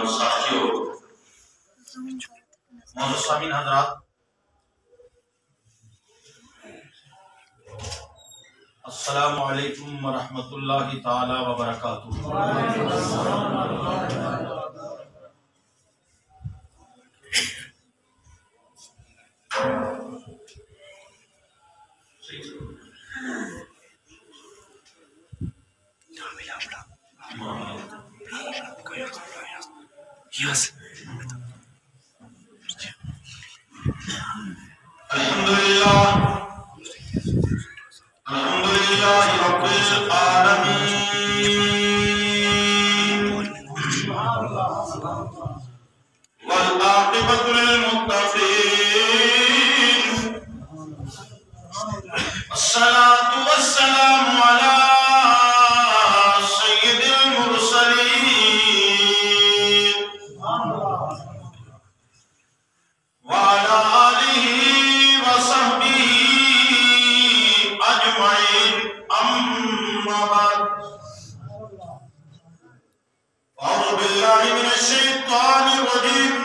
ساتھیوں، معزز سامعین حضرات، السلام علیکم ورحمۃ اللہ تعالی وبرکاتہ۔ الحمدللہ رب العالمین والعاقبۃ للمتقین، الصلاۃ والسلام علی سید المرسلین وعلی آلہ وصحبہ اجمعین، اما بعد، اعوذ باللہ من الشیطان الرجیم،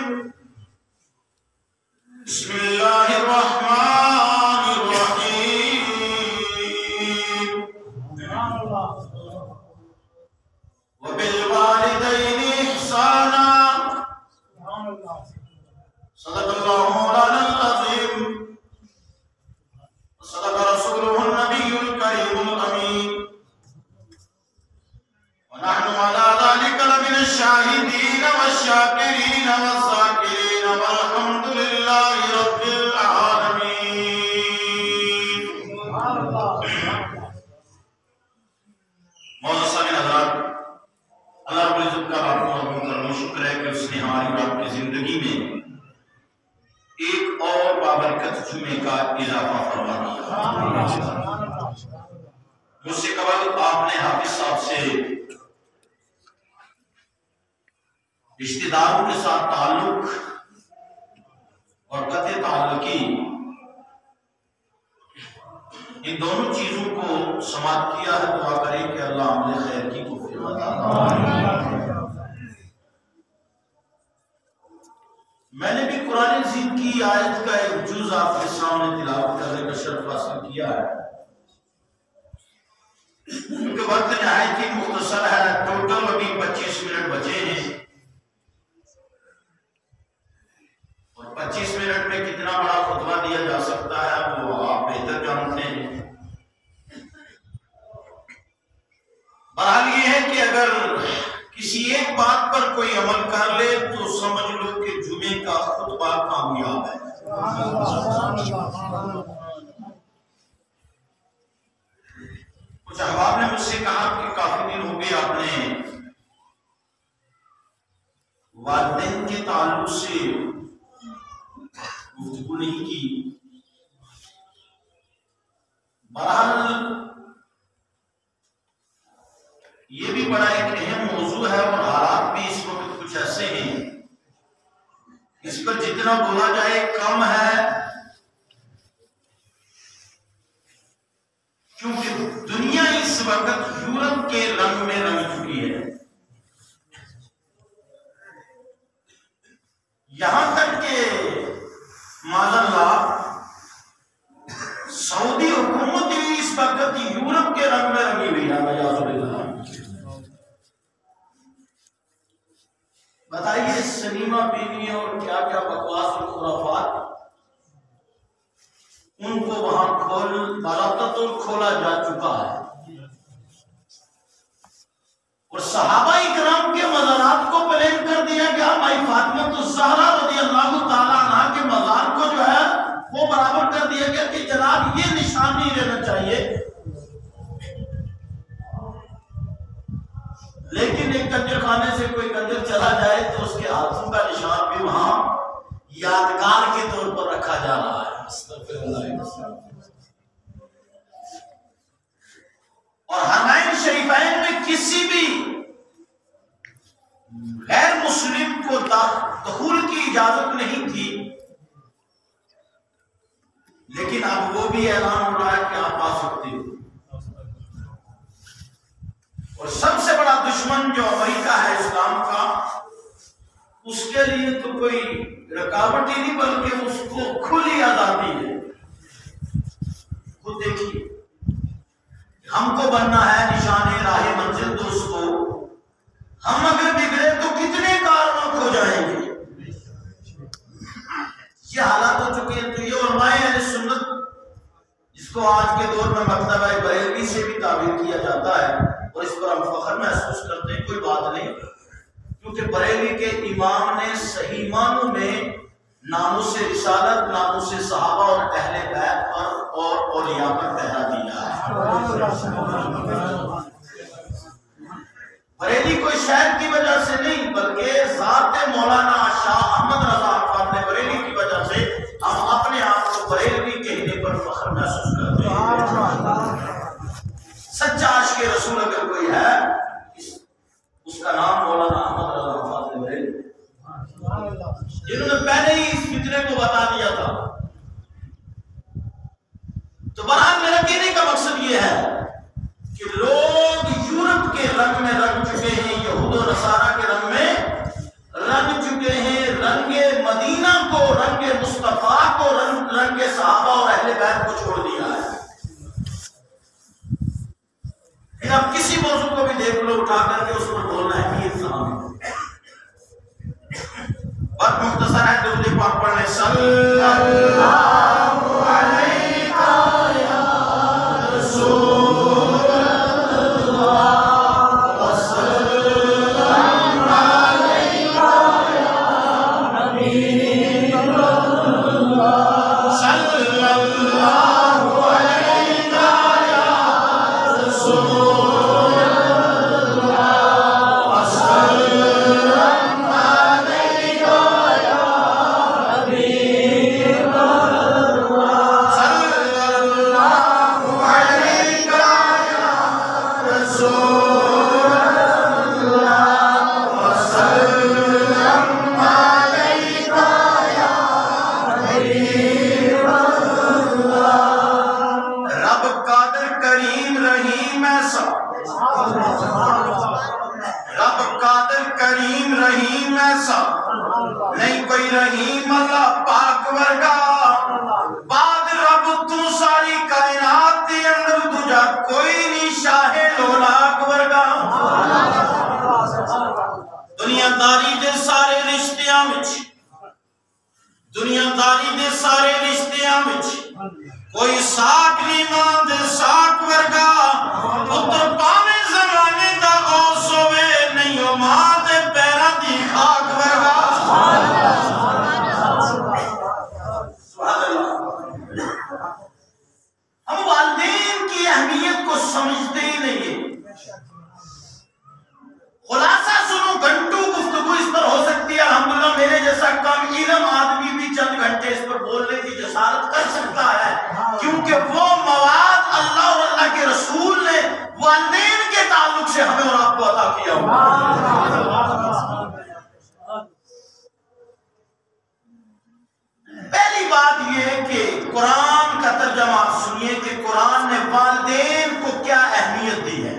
بسم اللہ الرحمن الرحیم، وبالوالدین احسانا، صدق اللہ مولانا العظیم، صدق رسوله النبی الکریم الامین، ونحن على ذلك لمن الشاهدين والشاكرين والذاكرين، والحمد لله رب العالمين۔ معزز سامعین حضرات، اللہ رب العزت کا لاکھوں لاکھوں کرم و شکر ہے کہ اس نے ہماری اور آپ کی زندگی میں ایک اور بابرکت جمعے کا اضافہ فرما دیا۔ مجھ سے قبل آپ نے حافظ صاحب سے رشتہ داروں کے ساتھ تعلق اور قطع تعلقی، ان دونوں چیزوں کو سماعت کیا ہے۔ دعا کریں کہ اللہ عمل خیر کی توفیق عطا فرمائے۔ میں نے بھی قرآن عظیم کی آیت کا ایک جز آپ کے سامنے تلاوت کرنے کا شرف حاصل کیا ہے، کیونکہ وقت نہایت ہی مختصر ہے، ٹوٹل ابھی 25 منٹ بچے ہیں، اور 25 منٹ میں کتنا بڑا خطبہ دیا جا سکتا ہے وہ آپ بہتر جانتے ہیں۔ بہرحال یہ ہے کہ اگر کسی ایک بات پر کوئی عمل کر لے تو سمجھ لو کہ جمعے کا خطبہ کامیاب ہے۔ کچھ احباب نے مجھ سے کہا کہ کافی دن ہو گئے آپ نے والدین کے تعلق سے گفتگو نہیں کی۔ بہرحال یہ بھی بڑا ایک اہم موضوع ہے، اور حالات بھی اس وقت کچھ ایسے ہیں اس پر جتنا بولا جائے کم ہے، کیونکہ دنیا اس وقت یورپ کے رنگ میں رنگ چکی ہے۔ یہاں تک کہ معاذ اللہ سعودی حکومت بھی اس وقت یورپ کے رنگ میں رنگی ہوئی ہے۔ بتائیے سنیما بیوی اور کیا کیا بکواس اور خرافات ان کو وہاں کھولا جا چکا ہے، اور صحابہ اکرام کے مزارات کو پلین کر دیا گیا۔ مائی فاطمہ الزہرا رضی اللہ تعالی عنہ کے مزار کو جو ہے وہ برابر کر دیا گیا کہ جناب یہ نشان نہیں رہنا چاہیے، لیکن ایک کنجر خانے سے کوئی کنجر چلا جائے تو اس کے ہاتھوں کا نشان بھی وہاں یادگار کے طور پر رکھا جا رہا ہے۔ اور حرمین شریفین میں کسی بھی غیر مسلم کو دخول کی اجازت نہیں تھی، لیکن اب وہ بھی اعلان ہو رہا ہے کہ آپ آ سکتے ہو۔ اور سب سے بڑا دشمن جو امریکہ ہے اسلام کا، اس کے لیے تو کوئی رکاوٹ ہی نہیں بلکہ اس کو کھلی آزادی ہے۔ خود دیکھیے ہم کو بننا ہے نشان راہ منزل دوستو، ہم اگر بگڑے تو کتنے کارواں کھو جائیں گے۔ یہ حالات ہو چکے ہیں۔ تو یہ علماء اہل سنت جس کو آج کے دور میں مکتبہ بریلوی سے بھی تعبیر کیا جاتا ہے اور اس پر ہم فخر محسوس کرتے ہیں، کوئی بات نہیں، کیونکہ بریلوی کے امام نے صحیح معنوں میں ناموس رسالت، ناموس صحابہ اور اہل بیت اور اولیاء پر پہرا دیا ہے۔ بریلی کوئی شہر کی وجہ سے نہیں بلکہ ذات مولانا شاہ احمد رضا خان بریلی کی وجہ سے ہم اپنے آپ کو بریلوی کہنے پر فخر محسوس کرتے ہیں۔ سچا عاشق رسول اگر کوئی ہے اس کا نام مولانا احمد رضا خان بریلی، جنہوں نے پہلے ہی اس فتنے کو بتا دیا تھا۔ تو برحال میرا کہنے کا مقصد یہ ہے کہ لوگ یورپ کے رنگ میں رنگ چکے ہیں، یہود و نصارہ کے رنگ میں رنگ چکے ہیں، رنگ مدینہ کو، رنگ مصطفیٰ کو، رنگ صحابہ اور اہل بیت کو چھوڑ دیا ہے۔ پھر آپ کسی موضوع کو بھی دیکھ لو اٹھا کر کے اس پر بولنا ہے کہ اسلام ہے۔ بات مختصر ہے، درود پاک پڑھنے صلی اللہ علیہ رسول نہیں کوئی رحیم اللہ پاک ورگا، بعد رب تو ساری کائنات دے اندر دوجا کوئی نہیں شاہ لولاک ورگا۔ دنیا داری دے سارے رشتیاں وچ، دنیا داری دے سارے رشتیاں وچ کوئی ساکھ نہیں مان دے ساکھ ورگا، پتر پاوے زمانے دا غوث ہوئے نہیں ہو ماں دے پیرا دی خاک ورگا۔ ہم والدین کی اہمیت کو سمجھتے ہی نہیں ہیں۔ خلاصہ سنو، گھنٹوں گفتگو اس پر ہو سکتی ہے، الحمدللہ میرے جیسا کم علم آدمی بھی چند گھنٹے اس پر بولنے کی جسارت کر سکتا ہے، کیونکہ وہ مواد اللہ اور اللہ کے رسول نے والدین کے تعلق سے ہمیں اور آپ کو عطا کیا ہوا۔ پہلی بات یہ ہے کہ قرآن کا ترجمہ آپ سنیے کہ قرآن نے والدین کو کیا اہمیت دی ہے،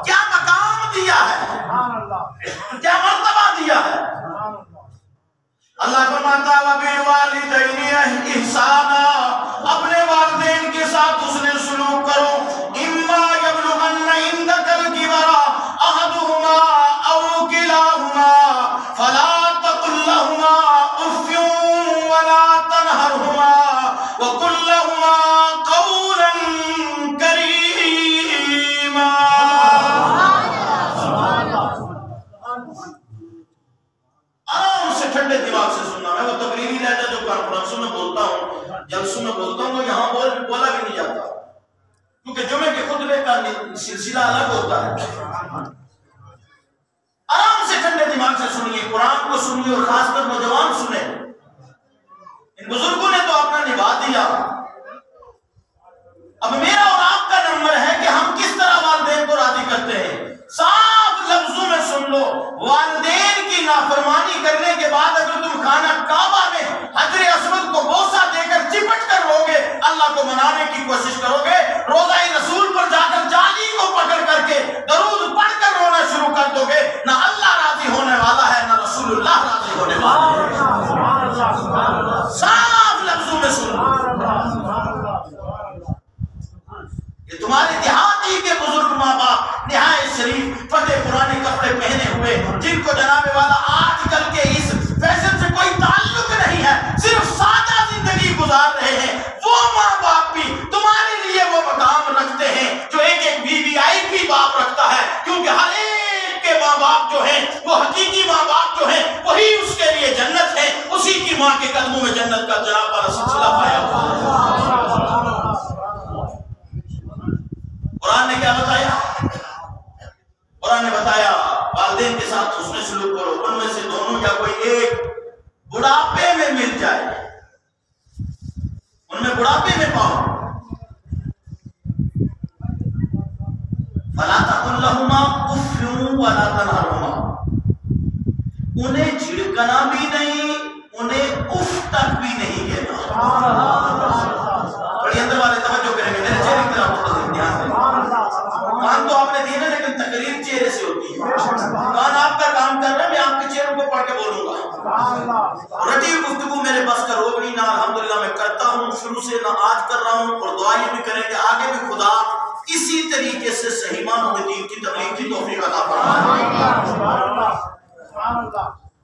کیا مقام دیا ہے، کیا مرتبہ دیا ہے۔ اللہ فرماتا ہے وَبِالْوَالِدَيْنِ إِحْسَانًا، اپنے والدین کے ساتھ اس نے سلوک کرو۔ إِمَّا يَبْلُغَنَّ عِندَكَ الْكِبَرَ أَحَدُهُمَا أَوْ كِلَاهُمَا فَلَا تَقُل لَّهُمَا أُفٍّ وَلَا تَنْهَرْهُمَا وَقُل لَّهُمَا قَوْلًا كَرِيمًا۔ آرام سے ٹھنڈے دماغ سے سننا، میں وہ تقریری لہجہ جو کانفرنسوں میں بولتا ہوں، جلسوں میں بولتا ہوں، وہ یہاں بولا بھی نہیں جاتا، کیونکہ جمعے کے خطبے کا سلسلہ الگ ہوتا ہے۔ آرام سے ٹھنڈے دماغ سے سنیے، قرآن کو سنیے، اور خاص کر نوجوان سنیں۔ ان بزرگوں نے تو اپنا نبھا دیا، اب میرا اور آپ کا نمبر ہے کہ ہم کس طرح والدین کو راضی کرتے ہیں۔ صاف لفظوں میں سن لو، والدین کی نافرمانی کرنے کے بعد اگر تم خانہ کعبہ میں حجر اسود کو بوسہ دے کر چپٹ کر رو گے، اللہ کو منانے کی کوشش کرو گے، روضہ رسول پر جا کر جالی کو پکڑ کر کے درود پڑھ کر رونا شروع کر دو گے، نہ اللہ راضی ہونے والا ہے ہوئے جن کو جناب والا آج کل کے اس فیشن سے کوئی تعلق نہیں ہے، صرف سادہ زندگی گزار رہے ہیں، وہ ماں باپ بھی تمہارے لیے وہ مقام رکھتے ہیں جو ایک ایک VIP باپ رکھتا ہے، کیونکہ ہر ایک کے ماں باپ جو ہیں وہ حقیقی ماں باپ جو ہیں وہی اس کے لیے جنت ہے، اسی کی ماں کے قدموں میں جنت کا جناب والا سلسلہ پایا ہوا۔ قرآن نے کیا بتایا؟ قرآن نے بتایا والدین کے ساتھ حسن سلوک کرو، ان میں سے دونوں یا کوئی ایک بڑھاپے میں مل جائے، ان میں بڑھاپے میں پاؤ، فَلَا تَقُلْ لَهُمَا أُفٍّ وَلَا تَنْهَرْهُمَا، انہیں جھڑکنا بھی نہیں، انہیں اف تک بھی نہیں کہنا۔ بڑی اندر والے توجہ کریں گے، میرے چہرے کی طرف تھوڑا دھیان دیں۔ کام تو آپ نے دیے نا، لیکن تقریر چہرے سے ہوتی ہے۔ کان آپ کا کام کر رہا ہے، میں آپ کے چہروں کو پڑھ کے بولوں گا۔ رٹی گفتگو میرے بس کا روگ نہیں، نہ الحمدللہ میں کرتا ہوں شروع سے، نہ آج کر رہا ہوں، اور دعا یہ بھی کریں کہ آگے بھی خدا اسی طریقے سے صحیح معنوں میں دین کی تبلیغ کی توفیق عطا فرمائے۔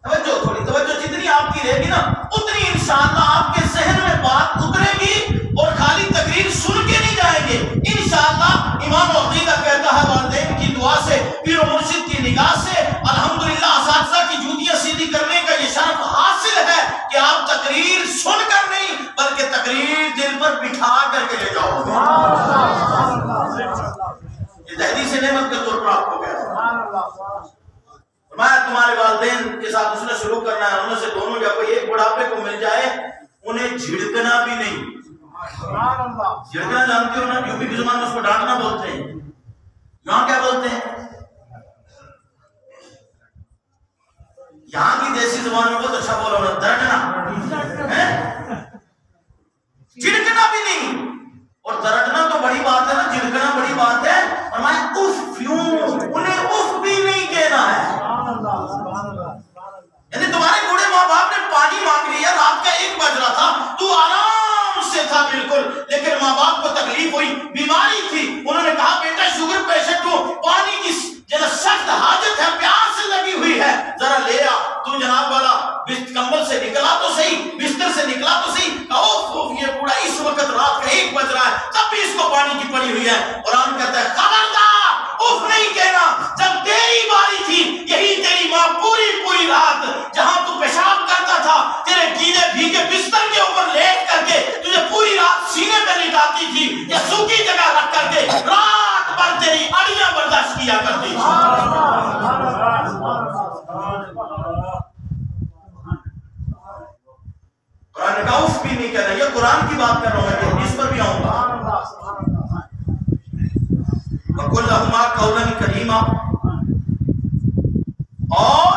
توجہ، تھوڑی توجہ جتنی آپ کی رہے گی نا اتنی انشاءاللہ آپ کے ذہن میں بات اترے گی، اور خالی تقریر سن کے نہیں جائیں گے انشاءاللہ۔ امام عقیدہ کہتا ہے والدین کی دعا سے، پیر و مرشد کی نگاہ سے، الحمدللہ اساتذہ کی جوتیاں سیدھی کرنے کا یہ شرف حاصل ہے کہ آپ تقریر سن کر نہیں بلکہ تقریر دل پر بٹھا کر کے لے جاؤ گے۔ یہ تحدیث نعمت کے طور پر آپ کو کہتا ہے، میں تمہارے والدین کے ساتھ اس نے شروع کرنا ہے، ان میں سے دونوں یا کوئی ایک بڑھاپے کو مل جائے، انہیں جھڑکنا بھی نہیں۔ جھڑکنا جانتے ہو نا، یوپی کی زبان میں اس کو ڈانٹنا بولتے ہیں، یہاں کیا بولتے ہیں؟ یہاں کی دیسی زبان میں بہت اچھا بولا ہونا، درٹنا۔ جھڑکنا بھی نہیں، اور درٹنا تو بڑی بات ہے نا، جھڑکنا بڑی بات ہے، اور میں اف یوں، انہیں اف بھی نہیں کہنا ہے۔ یعنی تمہارے بوڑھے ماں باپ نے پانی مانگ لیا، رات کا 1 بج رہا تھا، تو آرام سے تھا بالکل، لیکن ماں باپ کو تکلیف ہوئی، بیماری تھی، انہوں نے کہا بیٹا شوگر پیشنٹ ہوں، پانی کی سخت حاجت ہے، پیاس لگی ہوئی ہے، ذرا لے آ۔ تو جناب والا کمبل سے نکلا تو صحیح، بستر سے نکلا تو صحیح، کہو یہ بوڑھا اس وقت رات کا 1 بج رہا ہے، تب بھی اس کو پانی کی پڑی ہوئی ہے۔ قرآن کہتا ہے خبردار اف نہیں کہنا، جب تیری باری تھی یہی تیری ماں پوری رات جہاں تو پیشاب کرتا تھا تیرے گیلے بھیگے بستر کے اوپر لیٹ کر کے تجھے پوری رات سینے پہ لٹاتی تھی یا سوکھی جگہ رکھ کر کے رات بھر تیری اڑیاں برداشت کیا کرتی تھی۔ قرآن نے کہا اف بھی نہیں کہنا، یہ قرآن کی بات کر رہا ہوں میں، اس پر بھی آؤں گا۔ وَقُلْ لَهُمَا قَوْلًا كَرِيمًا، اور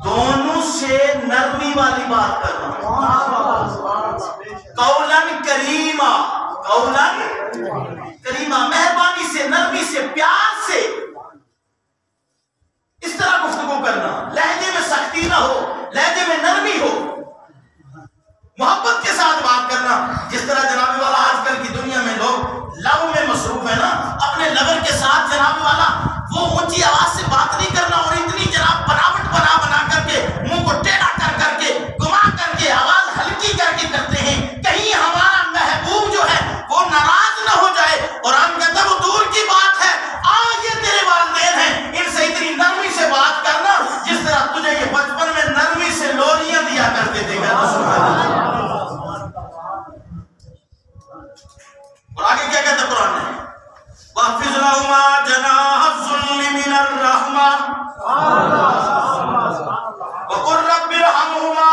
دونوں سے نرمی والی بات کرنا، قولاً کریما، قولاً کریما، مہربانی سے، نرمی سے، پیار سے اس طرح گفتگو کرنا، لہجے میں سختی نہ ہو، لہجے میں نرمی ہو، محبت کے ساتھ بات کرنا۔ جس طرح جناب والا آج کل کی دنیا میں لوگ لو میں مصروف ہے نا، اپنے لور کے ساتھ جناب والا وہ اونچی آواز سے بات نہیں کرنا، اور اتنی جناب بناوٹ بنا کر کے منہ کو ٹیڑھا کر کے گما کر کے آواز ہلکی کر کے کرتے ہیں، کہیں ہمارا محبوب جو ہے وہ ناراض نہ ہو جائے۔ قرآن کہتا ہے وہ دور کی بات ہے، آج یہ تیرے والدین ہیں، ان سے اتنی نرمی سے بات کرنا جس طرح تجھے یہ بچپن میں نرمی سے لوریاں دیا کرتے تھے۔ اور آگے کیا کہتا ہے قرآن نے؟ وَاخْفِضْ لَهُمَا جَنَاحَ الذُّلِّ مِنَ الرَّحْمَةِ وَقُلْ رَبِّ ارْحَمْهُمَا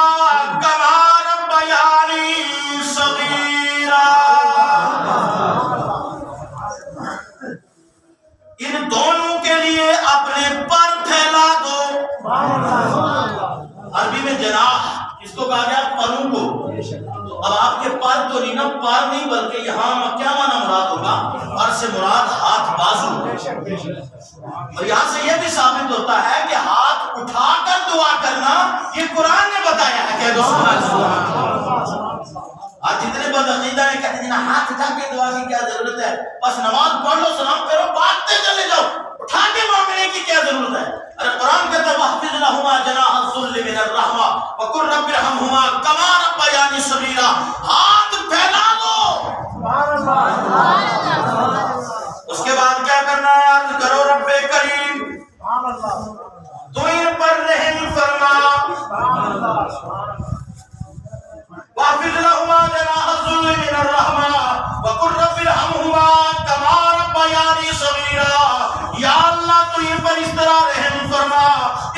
كَمَا رَبَّيَانِي صَغِيرًا۔ ان دونوں کے لیے اپنے پر پھیلا دو۔ عربی میں جناح اس کو کہا گیا پروں کو، اب آپ کے پر تو نہیں نا، پر نہیں بلکہ یہاں کیا معنی مراد ہوگا؟ پر سے مراد ہاتھ بازو، اور یہاں سے یہ بھی ثابت ہوتا ہے کہ ہاتھ اٹھا کر دعا کرنا یہ قرآن نے بتایا ہے۔ کہ آج جتنے بدعقیدہ ہیں کہتے ہیں ہاتھ اٹھا کے دعا کی کیا ضرورت ہے، بس نماز پڑھ لو، سلام کرو، باتیں چلے جاؤ، اٹھا کے مانگنے کی لهما جناح الذل من الرحمہ وقل رب ارحمهما كما ربياني صغيرا. ہاتھ پھیلا دو. اس کے بعد کیا کرنا ہے؟ عرض کرو رب کریم تو ان پر رحم فرما. واخفض لهما جناح الذل من الرحمہ وقل رب ارحمهما كما ربياني صغيرا. یا اللہ تو ان پر اس طرح رحم فرما،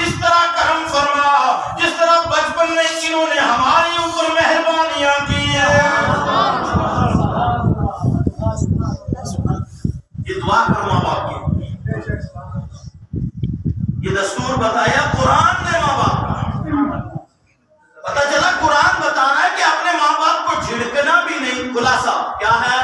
اس طرح کرم فرما جس طرح بچپن میں انہوں نے ہمارے اوپر مہربانیاں کی ہیں. یہ دعا کرو ماں باپ کی. یہ دستور بتایا قرآن نے ماں باپ کا. پتہ چلا قرآن بتا رہا ہے کہ اپنے ماں باپ کو جھڑکنا بھی نہیں. خلاصہ کیا ہے؟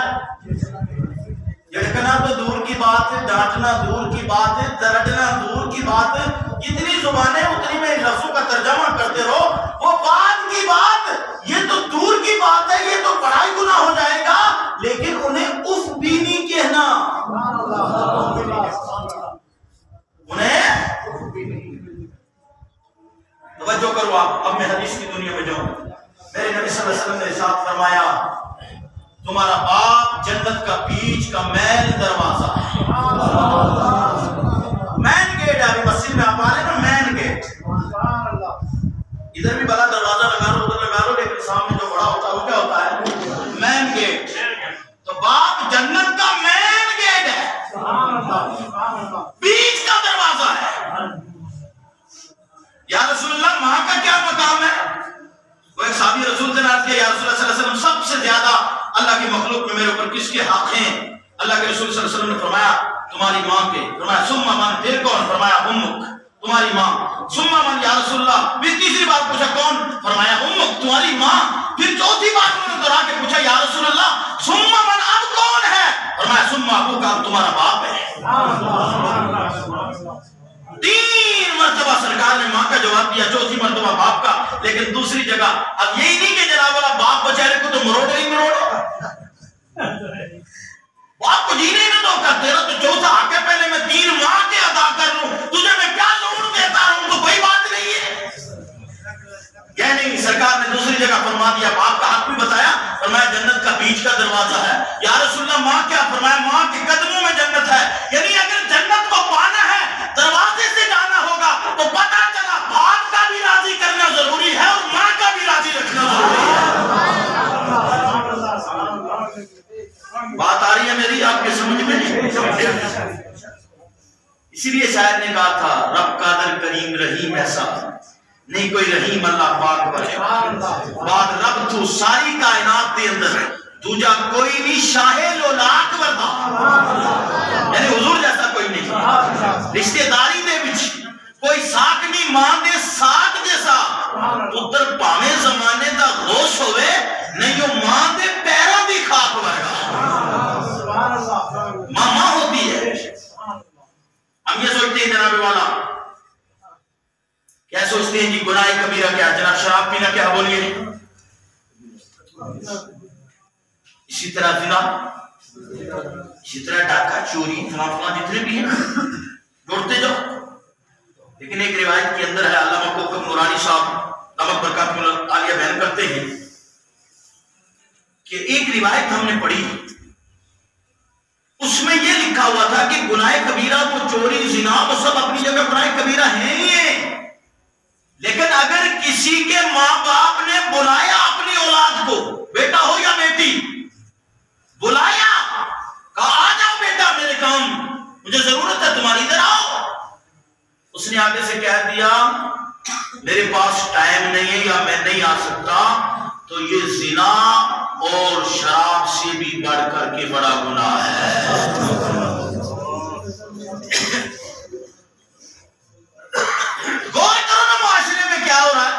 جھڑکنا تو دور کی بات ہے، ڈانٹنا دور کی بات ہے، درڑنا دور کی بات ہے. جتنی زبانیں اتنی میں لفظوں کا ترجمہ کرتے رہو، وہ بعد کی بات. یہ تو دور کی بات ہے، یہ تو بڑا ہی گناہ ہو جائے گا. لیکن انہیں اف بھی نہیں کہنا. انہیں توجہ کرو آپ. اب میں حدیث کی دنیا میں جاؤں. میرے نبی صلی اللہ علیہ وسلم نے ارشاد فرمایا تمہارا باپ جنت کا بیچ کا مین دروازہ ہے. مین گیٹ ہے. ابھی مسجد میں آپ آ رہے ہیں نا، مین گیٹ. ادھر بھی بڑا دروازہ لگا لو، ادھر لگا لو، لیکن سامنے جو بڑا ہوتا ہے وہ کیا ہوتا ہے؟ Main gate. تو باپ جنت کا مین گیٹ ہے، بیچ کا دروازہ ہے. یا رسول اللہ ماں کا کیا مقام ہے؟ وہ ایک صحابی رسول سے عرض کیا یا رسول اللہ صلی اللہ علیہ وسلم سب سے زیادہ اللہ کی مخلوق میں میرے اوپر کس کے حق ہیں؟ اللہ کے رسول صلی اللہ علیہ وسلم نے فرمایا تمہاری ماں کے. فرمایا ثم من، پھر کون؟ فرمایا امک، تمہاری ماں. ثم من یا رسول اللہ، پھر تیسری بات پوچھا کون؟ فرمایا امک، تمہاری ماں. پھر چوتھی بات انہوں نے دوہرا کے پوچھا یا رسول اللہ ثم من، اب کون ہے؟ فرمایا ثم ابوک، اب تمہارا باپ ہے. 3 مرتبہ سرکار نے ماں کا جواب دیا، چوتھی مرتبہ باپ کا. لیکن دوسری جگہ اب یہی نہیں کہ جناب والا باپ بیچارے کو تو مروڑے ہی مروڑو، باپ کو جینے نہ دو. کا تیرا تو چوتھا حق ہے، پہلے میں 3 ماں کے ادا کر لوں، تجھے میں کیا لوڑ دیتا ہوں؟ تو کوئی بات نہیں ہے. یہ نہیں، سرکار نے دوسری جگہ فرما دیا، باپ کا حق بھی بتایا. فرمایا جنت کا بیچ کا دروازہ ہے. یا رسول اللہ ماں کیا؟ فرمایا ماں کے قدموں میں جنت ہے. یعنی اگر جنت کو پانا ہے دروازے سے جانا ہوگا تو پتہ چلا باپ کا بھی راضی کرنا ضروری ہے اور ماں کا بھی راضی رکھنا ضروری ہے. بات آ رہی ہے میری آپ کے سمجھ میں؟ اسی لیے شاعر نے کہا تھا رب قادر کریم رحیم ایسا نہیں کوئی رحیم اللہ پاک بنے. بعد رب تو ساری کائنات دے اندر دوجا کوئی نہیں شاہ لولاک وردا، یعنی حضور جیسا کوئی نہیں. رشتہ داری دے وچ کوئی ساکھ نہیں ماں دے ساکھ جیسا. پتر پاویں زمانے دا غوث ہوئے نہیں وہ ماں دے پیراں دی خاک ورگا. ماں ہوتی ہے. ہم یہ سوچتے ہیں جناب والا، کیا سوچتے ہیں جی گناہ کبیرہ کیا؟ جناب شراب پینا کیا؟ بولیے. اسی طرح زنا، اسی طرح ڈاکہ چوری فلاں جتنے بھی ہیں جوڑتے جاؤ. لیکن ایک روایت کے اندر ہے، علامہ کوکب نورانی صاحب نمک برکات عالیہ بیان کرتے ہیں کہ ایک روایت ہم نے پڑھی، اس میں یہ لکھا ہوا تھا کہ گناہ کبیرہ وہ چوری زنا وہ سب اپنی جگہ گناہ کبیرہ ہیں ہی ہیں. لیکن اگر کسی کے ماں باپ نے بلایا اپنی اولاد کو، بیٹا ہو یا بیٹی، بلایا کہا آ جاؤ بیٹا میرے کام مجھے ضرورت ہے تمہاری، ادھر آؤ. اس نے آگے سے کہہ دیا میرے پاس ٹائم نہیں ہے یا میں نہیں آ سکتا، تو یہ زنا اور شراب سے بھی بڑھ کر کے بڑا گناہ ہے. غور کرو نا معاشرے میں کیا ہو رہا ہے.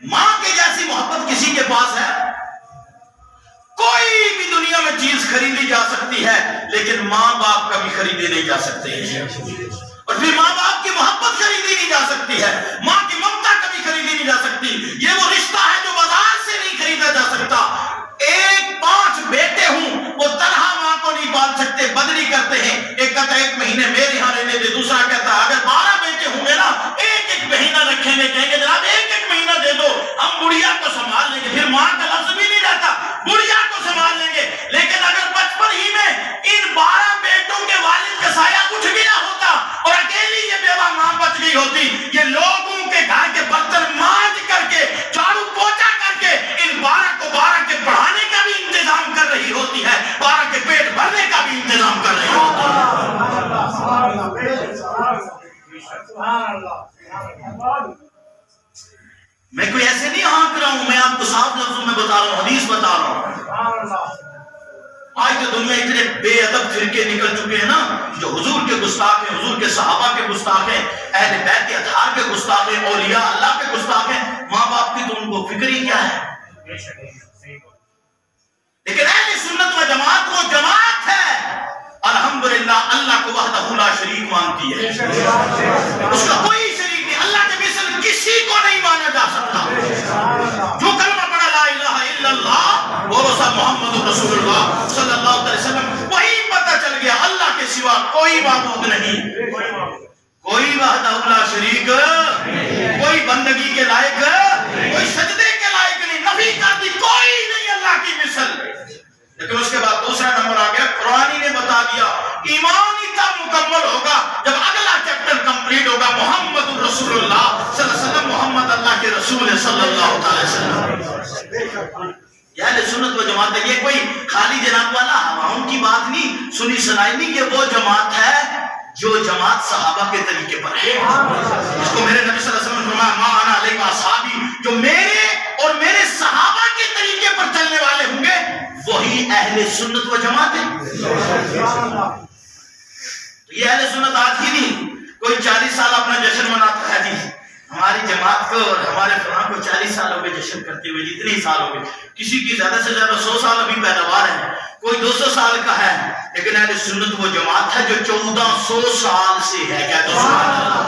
ماں کے جیسی محبت کسی کے پاس ہے؟ کوئی بھی دنیا میں چیز خریدی جا سکتی ہے لیکن ماں باپ کا بھی خریدے نہیں جا سکتے. اور پھر ماں باپ کی محبت خریدی نہیں جا سکتی ہے، ماں کی ممتا کبھی خریدی نہیں جا سکتی. یہ وہ رشتہ ہے جو بازار سے نہیں خریدا جا سکتا. 5 بیٹے ہوں وہ تنہا ماں کو نہیں پال سکتے، بدلی کرتے ہیں. ایک کہتا ہے 1 مہینے میرے یہاں رہنے دے، دوسرا کہتا ہے اگر 12 پوچھیں گے, کہیں گے جناب ایک ایک مہینہ دے دو, ہم بڑھیا کو سنبھال لیں گے. پھر ماں کا لفظ بھی نہیں رہتا, بڑھیا کو سنبھال لیں گے. لیکن اگر بچپن ہی میں ان 12 بیٹوں کے والد کا سایہ اٹھ گیا ہوتا اور اکیلی یہ بیوہ ماں بچ گئی ہوتی, یہ لوگوں کے گھر کے برتن مانج کر کے, جھاڑو پوچھا کر کے ان 12 کو 12 کے پڑھانے کا بھی انتظام کر رہی ہوتی ہے, 12 کے پیٹ بھرنے کا بھی انتظام کر رہی ہوتی ہے. میں کوئی ایسے نہیں ہانک رہا ہوں, میں آپ کو صاف لفظوں میں بتا رہا ہوں, حدیث بتا رہا ہوں. آج تو دنیا اتنے بے ادب فرقے نکل چکے ہیں نا, جو حضور کے گستاخ ہیں, حضور کے صحابہ کے گستاخ ہیں, اہل بیت اطہار کے گستاخ ہیں, اولیاء اللہ کے گستاخ ہیں. ماں باپ کی تو ان کو فکر ہی کیا ہے. لیکن اہل سنت و جماعت وہ جماعت ہے الحمدللہ اللہ کو وحدہ لا شریک مانتی ہے, اس کا کوئی شریک نہیں, اللہ کے مثل کسی کو نہیں مانا جا سکتا. جو کلمہ پڑھا لا الہ الا اللہ وہ محمد رسول اللہ صلی اللہ علیہ وسلم, وہی پتہ چل گیا اللہ کے سوا کوئی معبود نہیں, کوئی وحدہ لا شریک, کوئی بندگی کے لائق, کوئی سجدے کے لائق نہیں, نفی کر دی کوئی نہیں اللہ کی مثل. لیکن اس کے بعد دوسرا نمبر آ گیا, قرآن نے بتا دیا ایمان ہی تب مکمل ہوگا جب اگلا چیپٹر کمپلیٹ ہوگا, محمد رسول اللہ صلی اللہ علیہ وسلم, محمد اللہ کے رسول ہے صلی اللہ علیہ وسلم. یہ اہل سنت و جماعت ہے, یہ کوئی خالی جناب والا عوام کی بات نہیں, سنی سنائی نہیں, یہ وہ جماعت ہے جو جماعت صحابہ کے طریقے پر ہے, جس کو میرے نبی صلی اللہ علیہ وسلم نے فرمایا ما انا علیہ واصحابی, جو میرے اور میرے صحابہ کے طریقے پر چلنے والے ہوں گے وہی اہل سنت و جماعت ہے. یہ اہل سنت آج کی نہیں, کوئی 40 سال اپنا جشن مناتا ہے جی, ہماری جماعت کو اور ہمارے فلاں کو 40 سال ہو گئے جشن کرتے ہوئے, جتنے سال ہو گئے, کسی کی زیادہ سے زیادہ 100 سال ابھی پیداوار ہے, کوئی 200 سال کا ہے. لیکن اہل سنت وہ جماعت ہے جو 1400 سال سے ہے. کیا تو سبحان اللہ,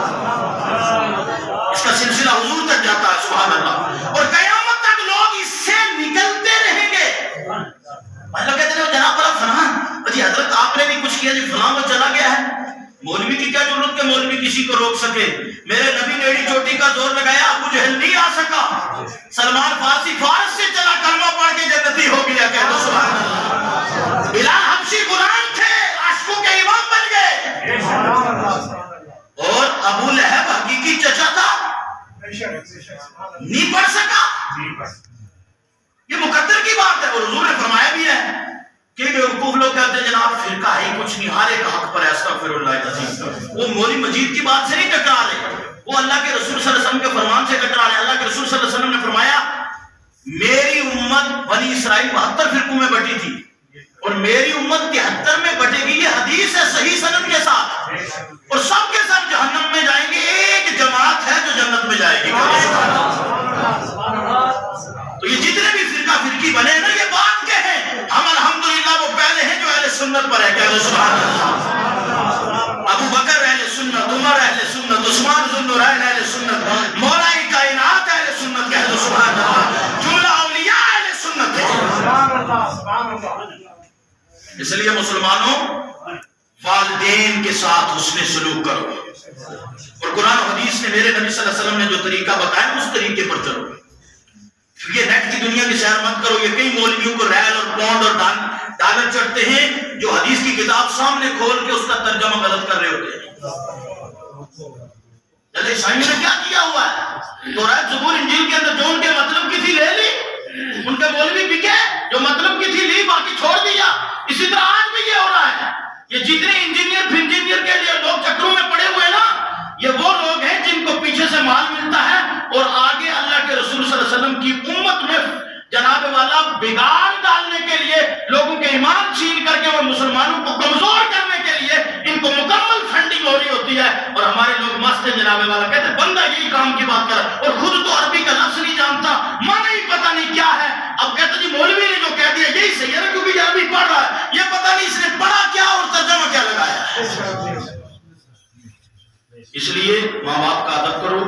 اس کا سلسلہ حضور تک جاتا ہے, سبحان اللہ, اور قیامت تک لوگ اس سے نکلتے رہیں گے. لوگ کہتے ہیں جناب والا فلاں جی حضرت آپ نے نہیں کچھ کیا جی, فلاں وہ چلا گیا ہے, مولوی کی کیا ضرورت کہ مولوی کسی کو روک سکے. میرے نبی نے ایڑی چوٹی کا زور لگایا, ابو جہل نہیں آ سکا, سلمان فارسی فارس سے چلا, کلمہ پڑھ کے جنتی ہو گیا. کہہ دو سبحان اللہ. بلال حبشی غلام تھے, عاشقوں کے امام بن گئے, اور ابو لہب حقیقی چچا تھا, نہیں پڑھ سکا. یہ مقدر کی بات ہے, اور حضور نے فرمایا بھی ہے کہ بیوقوف لوگ کہتے ہیں جناب فرقہ ہے کچھ نہیں, ہر ایک حق پر ہے, استغفر اللہ العظیم. وہ مولی مجید کی بات سے نہیں ٹکرا رہے, وہ اللہ کے رسول صلی اللہ علیہ وسلم کے فرمان سے ٹکرا رہے. اللہ کے رسول صلی اللہ علیہ وسلم نے فرمایا میری امت بنی اسرائیل 72 فرقوں میں بٹی تھی, اور میری امت 73 میں بٹے گی. یہ حدیث ہے صحیح سند کے ساتھ, اور سب کے سب جہنم میں جائیں گے, ایک جماعت ہے جو جنت میں جائے گی. تو یہ جتنے بھی فرقہ فرقی بنے ہیں نا, یہ بات کے ہیں, ہم الحمدللہ وہ پہلے ہیں جو اہل سنت پر ہے. کہہ دو سبحان اللہ. ابو بکر اہل سنت, عمر اہل سنت, عثمان ذو النورین اہل سنت, مولا کائنات اہل سنت. کہہ دو سبحان اللہ. جملہ اولیاء اہل سنت ہے. اس لیے مسلمانوں والدین کے ساتھ حسن سلوک کرو, اور قرآن و حدیث نے میرے نبی صلی اللہ علیہ وسلم نے جو طریقہ بتایا اس طریقے پر چلو. یہ نیٹ کی دنیا کی سیر مت کرو. یہ کئی مولویوں کو ریل اور پاؤنڈ اور ڈالر چڑھتے ہیں جو حدیث کی کتاب سامنے کھول کے اس کا ترجمہ غلط کر رہے ہوتے ہیں. جیسے عیسائیوں نے کیا کیا ہوا ہے, تورات زبور انجیل کے اندر جو ان کے مطلب کی تھی لے لی, ان کے مولوی بکے, جو مطلب کی تھی لی, باقی چھوڑ دیا. اسی طرح آج بھی یہ ہو رہا ہے. یہ جتنے انجینئر کے لیے لوگ چکروں میں پڑے ہوئے نا, یہ وہ لوگ ہیں جن کو پیچھے سے مال ملتا ہے, اور آگے اللہ کے رسول صلی اللہ علیہ وسلم کی امت میں جناب والا بگاڑ ڈالنے کے لیے, لوگوں کے ایمان چھین کر کے وہ مسلمانوں کو کمزور کرنے کے لیے ان کو مکمل فنڈنگ ہو رہی ہوتی ہے. اور ہمارے لوگ مست ہیں جناب والا, کہتے ہیں بندہ یہی کام کی بات کر, اور خود تو عربی کا لفظ نہیں جانتا, معنی ہی پتہ نہیں کیا ہے. اب کہتے جی مولوی نے جو کہہ دیا یہی صحیح ہے کیونکہ یہ عربی پڑھ رہا ہے, یہ پتہ نہیں اس نے پڑھا کیا اور ترجمہ کیا لگایا ہے. اس لیے ماں باپ کا ادب کرو,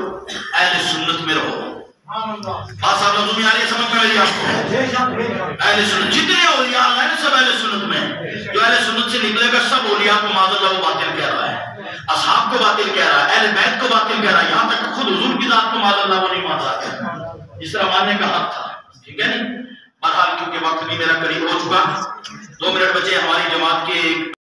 اہل سنت میں رہو. بات صاحب لوگوں میں آ رہی ہے سمجھ میں آ رہی ہے آپ کو؟ اہل سنت جتنے اولیاء اللہ ہیں سب اہل سنت میں ہیں. جو اہل سنت سے نکلے گا سب اولیاء کو معاذ اللہ وہ باطل کہہ رہا ہے, اصحاب کو باطل کہہ رہا ہے, اہل بیت کو باطل کہہ رہا ہے, یہاں تک خود حضور کی ذات کو معاذ اللہ وہ نہیں مان رہا، جس طرح ماننے کا حق تھا، ٹھیک ہے نہیں؟ بہرحال کیونکہ وقت بھی میرا قریب ہو چکا، 2 منٹ بچے ہماری جماعت کے ایک